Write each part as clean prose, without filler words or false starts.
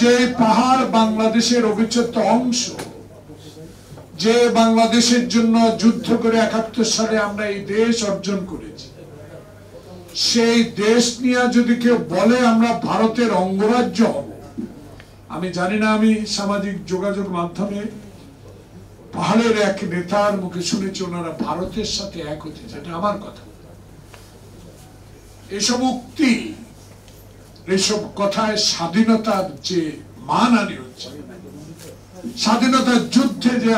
যে পাহাড় বাংলাদেশের অবিচ্ছেদ্য অংশ, যে বাংলাদেশের জন্য যুদ্ধ করে ৭১ সালে আমরা এই দেশ অর্জন করেছি, সেই দেশ নিয়ে যদি কেউ বলে আমরা ভারতের অঙ্গরাজ্য হব, আমি জানি না, আমি সামাজিক যোগাযোগ মাধ্যমে পাহাড়ের এক নেতার মুখে শুনেছি ওনারা ভারতের সাথে এক হতে চান। এটা আমার কথা। এসব উক্তি, এসব কথায় স্বাধীনতার যে মানহানি হচ্ছে, স্বাধীনতার যুদ্ধে যে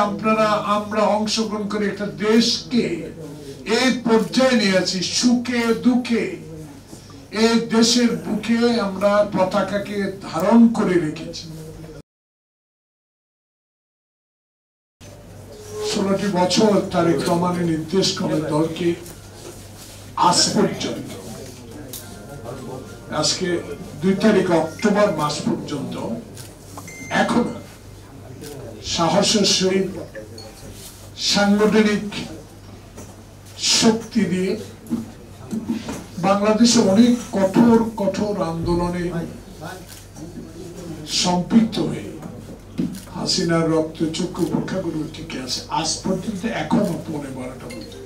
আমরা অংশগ্রহণ করে একটা দেশকে এই পর্যায়ে নিয়েছি, সুখে দুঃখে এই দেশের বুকে আমরা পতাকাকে ধারণ করে রেখেছি। 16টি বছর তারেক রহমানের নির্দেশ ক্রমে দলকে আজ পর্যন্ত, আজকে 2 তারিখ অক্টোবর মাস পর্যন্ত এখনো সাহসের সহিত সাংগঠনিক শক্তি দিয়ে বাংলাদেশে অনেক কঠোর কঠোর আন্দোলনে সম্পৃক্ত হয়ে হাসিনার রক্ত চক্ষু পরীক্ষা করে টিকে আছে আজ পর্যন্ত, এখনো 12টা বলতে।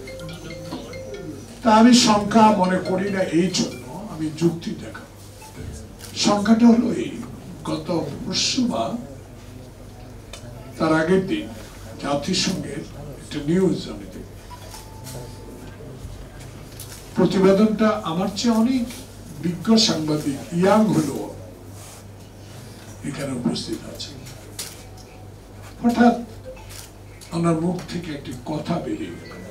তা আমি সংখ্যা মনে করি না, এই জন্য আমি যুক্তি দেখাবো। সংখ্যাটা হলো এই, গত পরশু বা তার আগের দিন জাতিসংঘের একটা নিউজ আমি দেখি, প্রতিবেদনটা আমার চেয়ে অনেক বিজ্ঞ সাংবাদিক ইয়াং হলো এখানে উপস্থিত আছে। হঠাৎ ওনার মুখ থেকে একটি কথা বেরিয়ে গেল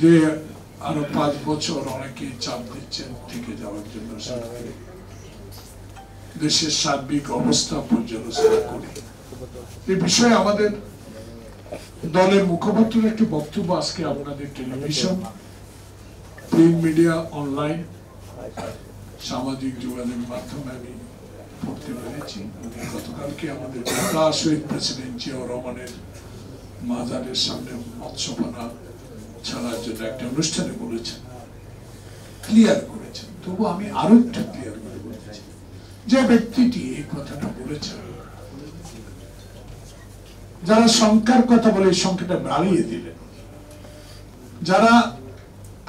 যে আরো 5 বছর অনেকে চাপ দিচ্ছেন থেকে যাওয়ার জন্য, দেশের সার্বিক অবস্থা পর্যালোচনা করে। এই বিষয়ে আমাদের দলের মুখপাত্রের একটি বক্তব্য আজকে আপনাদের টেলিভিশন, প্রিন্ট মিডিয়া, অনলাইন, সামাজিক যোগাযোগ মাধ্যমে আমি পড়তে পেরেছি। গতকালকে আমাদের শহীদ প্রেসিডেন্ট জিয়াউর রহমানের মাজারের সামনে মৎস্যপানা ছাড়ার জন্য একটা অনুষ্ঠানে বলেছেন, ক্লিয়ার করেছেন। তবু আমি আরো একটু ক্লিয়ার করে বলতেছি, যে ব্যক্তিটি এই কথাটা বলেছেন, যারা সংখ্যার কথা বলে এই সংখ্যাটা বাড়িয়ে দিলেন, যারা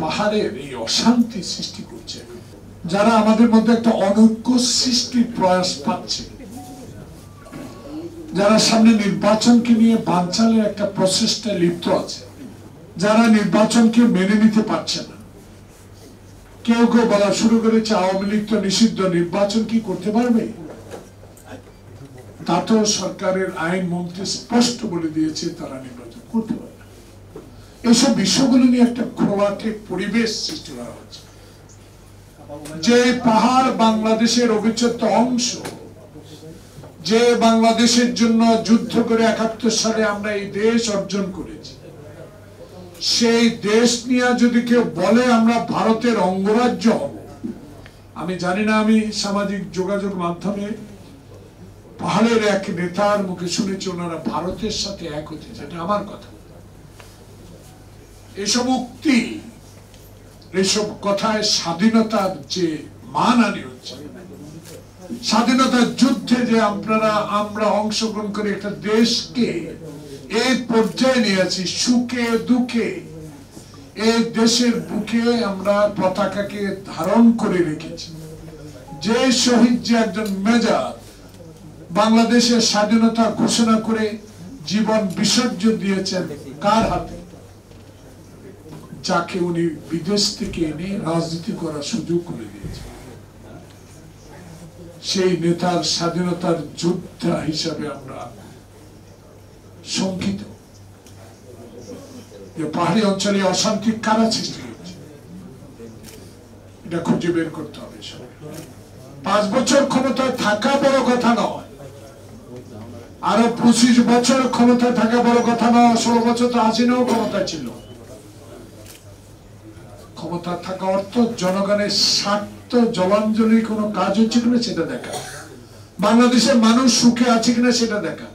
পাহাড়ের এই অশান্তি সৃষ্টি করছে, যারা আমাদের মধ্যে একটা অনৈক্য সৃষ্টির প্রয়াস পাচ্ছে, যারা সামনে নির্বাচনকে নিয়ে বানচালের একটা প্রচেষ্টায় লিপ্ত আছে, যারা নির্বাচনকে মেনে নিতে পারছে না, কেউ কেউ বলা শুরু করেছে আওয়ামী লীগ তো নিষিদ্ধ, নির্বাচন কি করতে পারবে? তা তো সরকারের আইন মন্ত্রী স্পষ্ট বলে দিয়েছে তারা নির্বাচন করতে পারবে। এইসব বিষয়গুলো নিয়ে একটা খোলাটে পরিবেশ সৃষ্টি করা হচ্ছে। যে পাহাড় বাংলাদেশের অবিচ্ছেদ্য অংশ, যে বাংলাদেশের জন্য যুদ্ধ করে ৭১ সালে আমরা এই দেশ অর্জন করেছি, সেই দেশ নিয়ে যদি কেউ বলে আমরা ভারতের অঙ্গরাজ্য হব, আমি জানি না, আমি সামাজিক যোগাযোগ মাধ্যমে পাহাড়ের এক নেতার মুখে শুনেছি ওনারা ভারতের সাথে এক হতে চান। এটা আমার কথা। এসব উক্তি, এসব কথায় স্বাধীনতার যে মানহানি হচ্ছে, স্বাধীনতার যুদ্ধে যে আমরা অংশগ্রহণ করে একটা দেশকে এই পর্যায়ে নিয়েছি, সুখে দুঃখে এই দেশের বুকে আমরা পতাকাকে ধারণ করে রেখেছি। যে শহীদ, যে একজন মেজর বাংলাদেশের স্বাধীনতা ঘোষণা করে জীবন বিসর্জন দিয়েছেন, কার হাতে? যাকে উনি বিদেশ থেকে এনে রাজনীতি করার সুযোগ করে দিয়েছেন। সেই নেতার স্বাধীনতার যোদ্ধা হিসাবে আমরা শঙ্কিত যে পাহাড়ি অঞ্চলে অশান্তি কারা সৃষ্টি হচ্ছে, এটা খুঁজে বের করতে হবে। 5 বছর ক্ষমতায় থাকা বড় কথা নয়, আরো 25 বছর ক্ষমতায় থাকা বড় কথা নয়। 16 বছর তো হাসিনাও ক্ষমতায় ছিল। ক্ষমতা থাকা অর্থ জনগণের স্বার্থ জলাঞ্জলি কোনো কাজ হচ্ছে কিনা সেটা দেখা, বাংলাদেশের মানুষ সুখে আছে কিনা সেটা দেখা,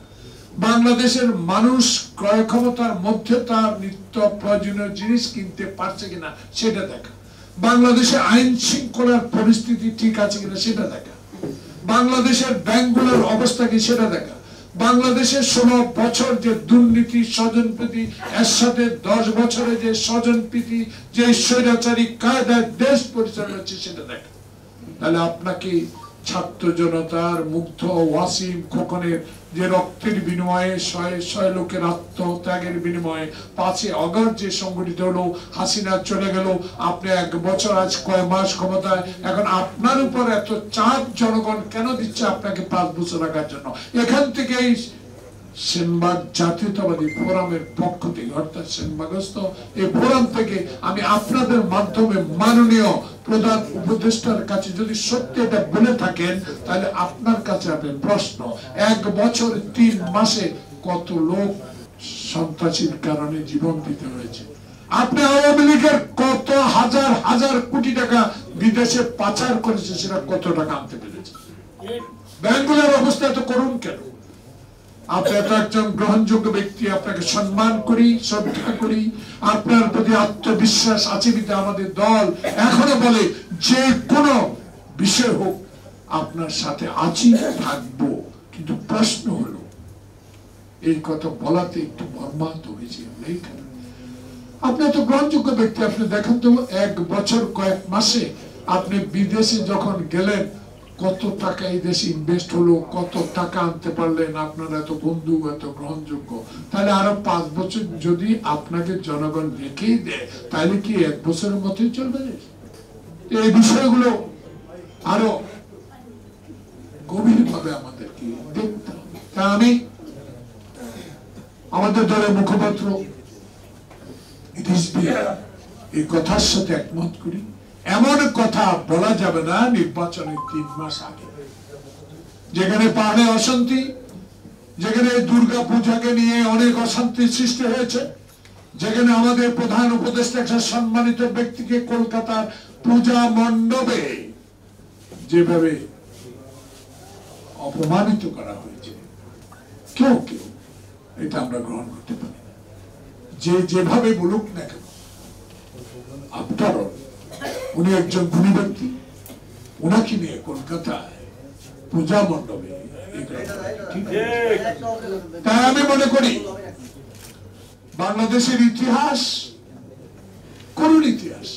বাংলাদেশের মানুষ ক্রয় ক্ষমতার মধ্যে তার নিত্য প্রয়োজনীয় জিনিস কিনতে পারছে কিনা সেটা দেখা, বাংলাদেশে আইন শৃঙ্খলার পরিস্থিতি ঠিক আছে কিনা সেটা দেখা। বাংলাদেশের ব্যাংকগুলোর অবস্থা কি সেটা দেখা, বাংলাদেশের 16 বছর যে দুর্নীতি স্বজনপ্রীতি, এর সাথে 10 বছরে যে স্বজনপ্রীতি, যে স্বৈরাচারী কায়দায় দেশ পরিচালনা হচ্ছে সেটা দেখা। তাহলে আপনাকে ছাত্র জনতার মুগ্ধ ওয়াসিম খোকনের যে রক্তের বিনিময়ে শয়ে লোকের আত্মত্যাগের বিনিময়ে 5 আগস্ট যে সংগঠিত হলো, হাসিনা চলে গেল, আপনি 1 বছর আজ কয় মাস ক্ষমতায়, এখন আপনার উপর এত চাপ জনগণ কেন দিচ্ছে আপনাকে 5 বছর রাখার জন্য? এখান থেকেই সেনবাগ জাতীয়তাবাদী ফোরামের পক্ষ থেকে, অর্থাৎ সেনবাগস্থ এই ফোরাম থেকে আমি আপনাদের মাধ্যমে মাননীয় প্রধান উপদেষ্টার কাছে যদি সত্যি এটা বলে থাকেন, তাহলে আপনার কাছে আপনি প্রশ্ন, 1 বছর 3 মাসে কত লোক সন্ত্রাসীর কারণে জীবন দিতে হয়েছে? আপনি আওয়ামী লীগের কত হাজার হাজার কোটি টাকা বিদেশে পাচার করেছে, সেটা কত টাকা আনতে পেরেছে? ব্যাংকগুলোর অবস্থা এত করুন কেন? আপনি তো একজন গ্রহণযোগ্য ব্যক্তি, আপনাকে সম্মান করি, শ্রদ্ধা করি, আপনার প্রতি আত্মবিশ্বাস আছে বিধে আমাদের দল এখনো বলে যে কোনো বিষয় হোক আপনার সাথে আছি, থাকবো। কিন্তু প্রশ্ন হলো, এই কথা বলাতে একটু মর্মাহত হয়েছে। আপনি তো গ্রহণযোগ্য ব্যক্তি, আপনি দেখেন তো 1 বছর কয়েক মাসে আপনি বিদেশে যখন গেলেন কত টাকা এই দেশে ইনভেস্ট হলো, কত টাকা আনতে পারলেন, আপনার এত বন্ধু, এত গ্রহণযোগ্য। তাহলে আরো 5 বছর যদি আপনাকে জনগণ রেখেই দেয়, তাহলে কি 1 বছরের মতোই চলবে? এই বিষয়গুলো আরো গভীর ভাবে আমাদেরকে দেখতে হবে। তা আমি আমাদের দলের মুখপাত্র এই কথার সাথে একমত করি। এমন কথা বলা যাবে না নির্বাচনের 3 মাস আগে, যেখানে পাহাড়ে অশান্তি, যেখানে দুর্গা পূজাকে নিয়ে অনেক অশান্তি সৃষ্টি হয়েছে, যেখানে আমাদের প্রধান উপদেষ্টা একটা সম্মানিত ব্যক্তিকে কলকাতার পূজা মণ্ডপে যেভাবে অপমানিত করা হয়েছে, কেউ কেউ এটা আমরা গ্রহণ করতে পারি না। যে যেভাবে বলুক না কেন, আপনার উনি একজন গুণী ব্যক্তি, ওনাকে নিয়ে কলকাতায় পূজা মণ্ডপে, তাই আমি মনে করি বাংলাদেশের ইতিহাস করুণ ইতিহাস।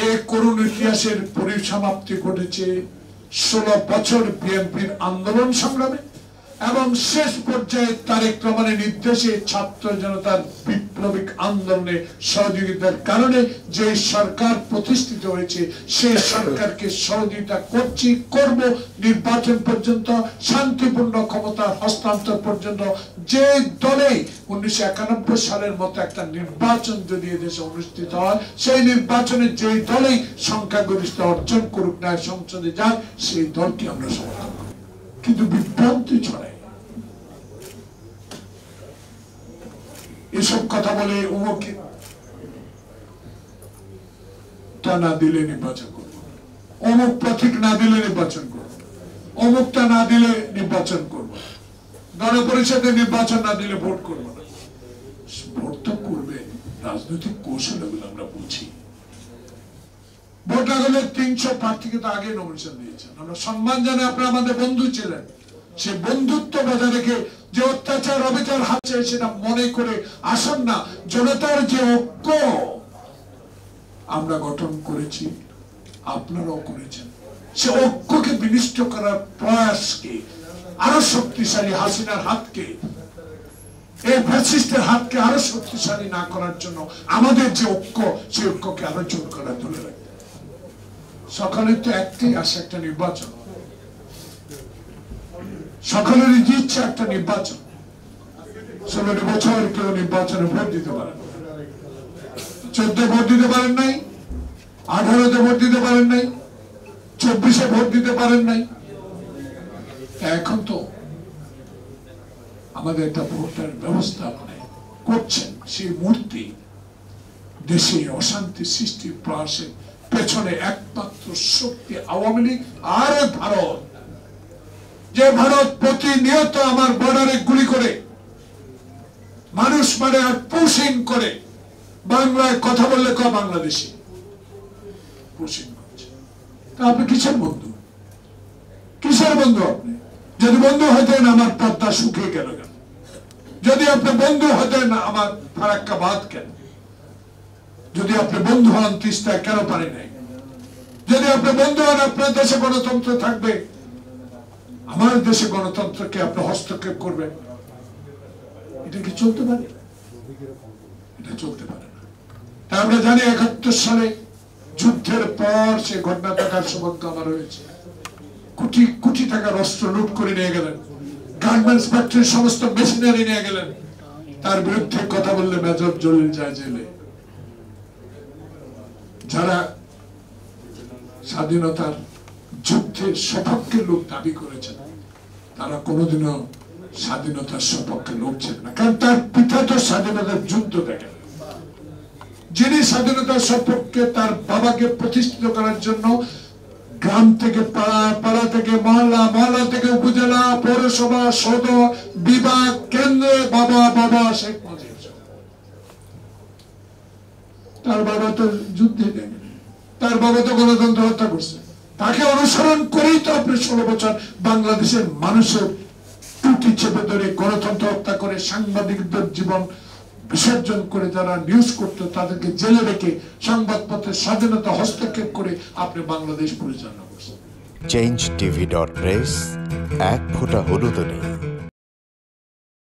এই করুণ ইতিহাসের পরিসমাপ্তি ঘটেছে 16 বছর বিএনপির আন্দোলন সংগ্রামে এবং শেষ পর্যায়ে তারেক রহমানের নির্দেশে ছাত্র জনতার বিপ্লবিক আন্দোলনে সহযোগিতার কারণে যে সরকার প্রতিষ্ঠিত হয়েছে, সেই সরকারকে সহযোগিতা করছি, করব নির্বাচন পর্যন্ত, শান্তিপূর্ণ ক্ষমতা হস্তান্তর পর্যন্ত। যে দলে 1991 সালের মতো একটা নির্বাচন যদি এদেশে অনুষ্ঠিত হয়, সেই নির্বাচনে যে দলেই সংখ্যাগরিষ্ঠ অর্জন করুক না, সংসদে যাক, সেই দলকে আমরা সমর্থন করি। কিন্তু বিভ্রান্তি ছড়ায়, এসব কথা বলে অমুক না দিলে নির্বাচন করবো, অমুক প্রতীক না দিলে নির্বাচন করবো, অমুকটা না দিলে নির্বাচন করবো, গণপরিষদে নির্বাচন না দিলে ভোট করবো না। ভোট তো করবে, রাজনৈতিক কৌশল এগুলো আমরা বুঝি। ভোট না হলে 300 প্রার্থীকে তো আগে নমিনেশন দিয়েছেন, আমরা সম্মান জানাই, আপনারা আমাদের বন্ধু ছিলেন। সে বন্ধুত্ব বজায় রেখে যে অত্যাচার অবিচার হাতে সেটা মনে করে আসেন না। জনতার যে ঐক্য আমরা গঠন করেছি, আপনারাও করেছেন, সে ঐক্যকে বিনষ্ট করার প্রয়াসকে আরো শক্তিশালী, হাসিনার হাতকে, এই ফ্যাসিস্টের হাতকে আরো শক্তিশালী না করার জন্য আমাদের যে ঐক্য, সেই ঐক্যকে আরো জোর করা তুলে রাখতে। সকলের তো একটাই আসে, একটা নির্বাচন, সকলেরই ইচ্ছা একটা নির্বাচন। 16 বছর কেউ নির্বাচনে ভোট দিতে পারেন, 14 ভোট দিতে পারেন নাই, 18-তে ভোট দিতে পারেন নাই, 24-এ ভোট দিতে পারেন নাই। এখন তো আমাদের একটা ভোটের ব্যবস্থা করছেন, সেই মূর্তি দেশে অশান্তি সৃষ্টির প্রয়াসের পেছনে একমাত্র শক্তি আওয়ামী লীগ আর ভারত। যে ভারত প্রতিনিয়ত আমার বর্ডারে গুলি করে, মানুষ মারে আর পুশিং করে, বাংলায় কথা বললে বাংলাদেশি পুশিং করছে। তা আপনি কিসের বন্ধু, কিসের বন্ধু আপনি? যদি বন্ধু হতেন আমার পদ্মা শুকিয়ে গেল কেন? যদি আপনি বন্ধু হতেন আমার ফারাক্কা বাদ কেন? যদি আপনি বন্ধু হন তিস্তায় কেন পারি নাই? যদি আপনি বন্ধু হন আপনার দেশে গণতন্ত্র থাকবে, আমার দেশে গণতন্ত্রকে আপনি হস্তক্ষেপ করবেন, এটা কি চলতে পারে? এটা চলতে পারে না। তাই আমরা জানি ৭১ সালে যুদ্ধের পর সে ঘটনা থাকার সৌভাগ্য আমার হয়েছে। কোটি কোটি টাকার অস্ত্র লুট করে নিয়ে গেলেন, গার্মেন্টস ফ্যাক্টরির সমস্ত মেশিনারি নিয়ে গেলেন। তার বিরুদ্ধে কথা বললে মেজর জলিল যায় জেলে। যারা স্বাধীনতার যুদ্ধের সপক্ষে লোক দাবি করেছেন তারা কোনোদিনও স্বাধীনতার সপক্ষে লড়ছেন না, কারণ তার পিতা তো স্বাধীনতার যুদ্ধ দেখেন। যিনি স্বাধীনতার সপক্ষে তার বাবাকে প্রতিষ্ঠিত করার জন্য গ্রাম থেকে পাড়া, পাড়া থেকে মহল্লা, মহল্লা থেকে উপজেলা, পৌরসভা, সদর, বিভাগ, কেন্দ্রে বাবা বাবা শেখ মুজিব। তার বাবা তো যুদ্ধে নেই, তার বাবা তো গণতন্ত্র হত্যা করছে। তাকে অনুসরণ করেই তো আপনি 16 বছর বাংলাদেশের মানুষের টুটি চেপে ধরে গণতন্ত্র হত্যা করে সাংবাদিকদের জীবন বিসর্জন করে যারা নিউজ করতো তাদেরকে জেলে রেখে সংবাদপত্রের স্বাধীনতা হস্তক্ষেপ করে আপনি বাংলাদেশ পরিচালনা করছেন। changeTV.press, এক ফোঁটা হলুদ নেই।